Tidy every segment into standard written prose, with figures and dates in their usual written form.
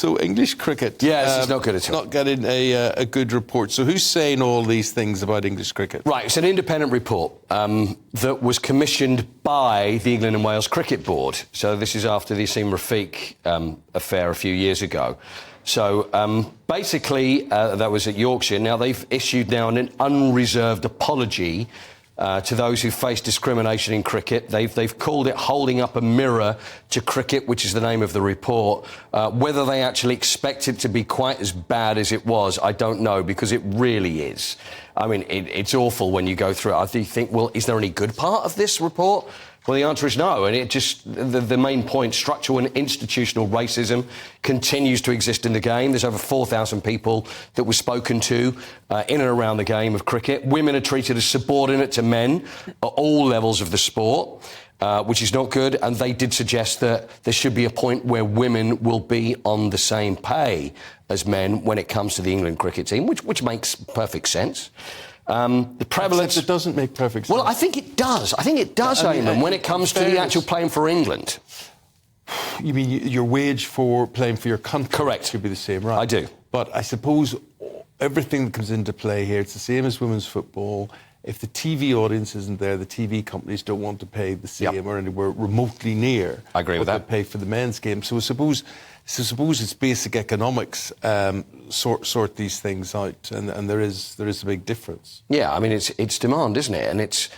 So English cricket, yes, it's not good at all. Not getting a good report. So who's saying all these things about English cricket? Right, it's an independent report that was commissioned by the England and Wales Cricket Board. So this is after the Asim Rafiq affair a few years ago. So basically, that was at Yorkshire. Now they've issued now an unreserved apology to those who face discrimination in cricket. They've called it holding up a mirror to cricket, which is the name of the report. Whether they actually expect it to be quite as bad as it was, I don't know, because it really is. I mean, it's awful when you go through it. I think, well, is there any good part of this report? Well, the answer is no, and it just, the main point, structural and institutional racism continues to exist in the game. There's over 4,000 people that were spoken to in and around the game of cricket. Women are treated as subordinate to men at all levels of the sport, which is not good, and they did suggest that there should be a point where women will be on the same pay as men when it comes to the England cricket team, which makes perfect sense. The prevalence... Except it doesn't make perfect sense. Well, I think it does. I think it does, Eamon, when it comes to the actual playing for England. You mean your wage for playing for your country? Correct. Should be the same, right? I do. But I suppose everything that comes into play here, it's the same as women's football. If the TV audience isn't there, the TV companies don't want to pay the same or anywhere remotely near. I agree with that. They pay for the men's game. So I suppose it's basic economics sort these things out, and there is a big difference. Yeah, I mean, it's demand, isn't it? And it's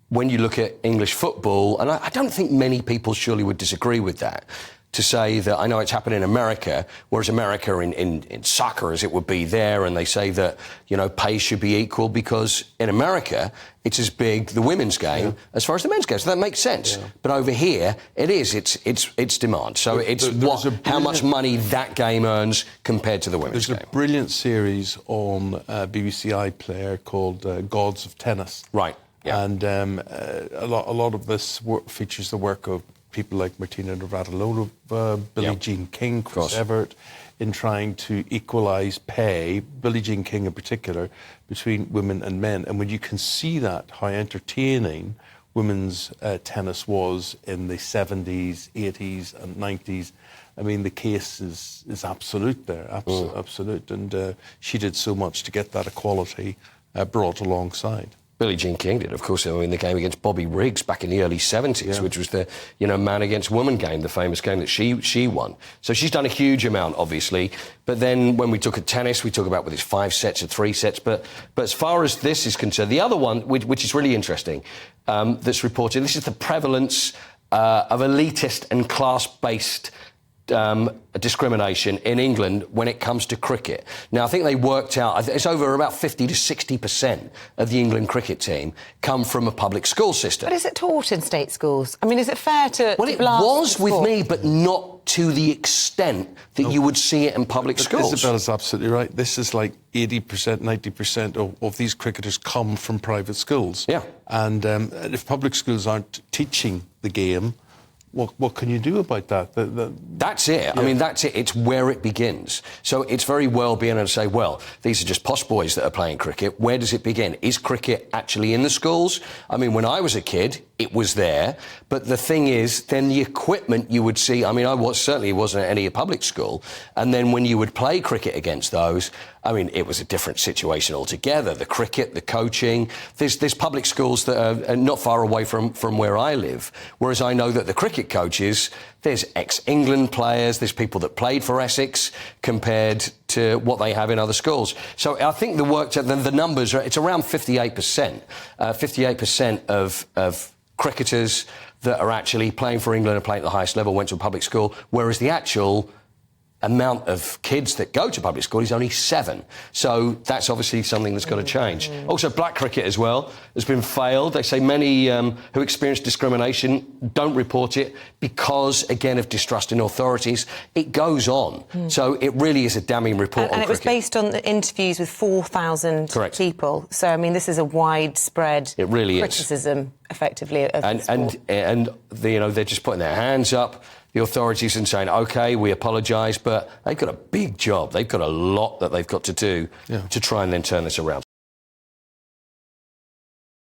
when you look at English football, and I don't think many people surely would disagree with that, to say that I know it's happened in America, whereas America in soccer, as it would be there, and they say that, you know, pay should be equal because in America it's as big, the women's game, as far as the men's game. So that makes sense. Yeah. But over here, it's demand. So it's how much money that game earns compared to the women's game. There's a brilliant series on BBC iPlayer called Gods of Tennis. Right. Yeah. And a lot of this features the work of people like Martina Navratilova, Billie Jean King, Chris Evert, in trying to equalise pay, Billie Jean King in particular, between women and men. And when you can see that, how entertaining women's tennis was in the 70s, 80s and 90s, I mean, the case is absolute there, absolute. And she did so much to get that equality brought alongside. Billie Jean King did, of course, in the game against Bobby Riggs back in the early 70s, which was the, man against woman game, the famous game that she won. So she's done a huge amount, obviously. But then when we look at tennis, we talk about whether it's 5 sets or 3 sets. But as far as this is concerned, the other one, which is really interesting, that's reported, this is the prevalence of elitist and class-based discrimination in England when it comes to cricket. Now, I think they worked out, it's over about 50 to 60% of the England cricket team come from a public school system. But is it taught in state schools? I mean, is it fair to... Well, it was with me, but not to the extent that you would see it in public schools. Isabella's absolutely right. This is like 80%, 90% of these cricketers come from private schools. Yeah. And if public schools aren't teaching the game, what can you do about that? That's it. Yeah. I mean, that's it. It's where it begins. So it's very well being able to say, well, these are just posh boys that are playing cricket. Where does it begin? Is cricket actually in the schools? I mean, when I was a kid, it was there. But the thing is, then the equipment you would see, I mean, certainly wasn't at any public school. And then when you would play cricket against those, I mean, it was a different situation altogether. The cricket, the coaching. There's public schools that are not far away from where I live. Whereas I know that the cricket coaches, there's ex-England players, there's people that played for Essex compared to what they have in other schools. So I think the numbers are, it's around 58%. 58% of cricketers that are actually playing for England and playing at the highest level went to a public school, whereas the actual amount of kids that go to public school is only 7. So that's obviously something that's got to change. Also, black cricket as well has been failed. They say many who experience discrimination don't report it because, again, of distrust in authorities. It goes on. So it really is a damning report on cricket. And it was based on the interviews with 4,000 people. So, I mean, this is a widespread criticism, effectively, of the sport. And they're just putting their hands up, the authorities, and saying, OK, we apologise, but they've got a big job. They've got a lot that they've got to do to try and then turn this around.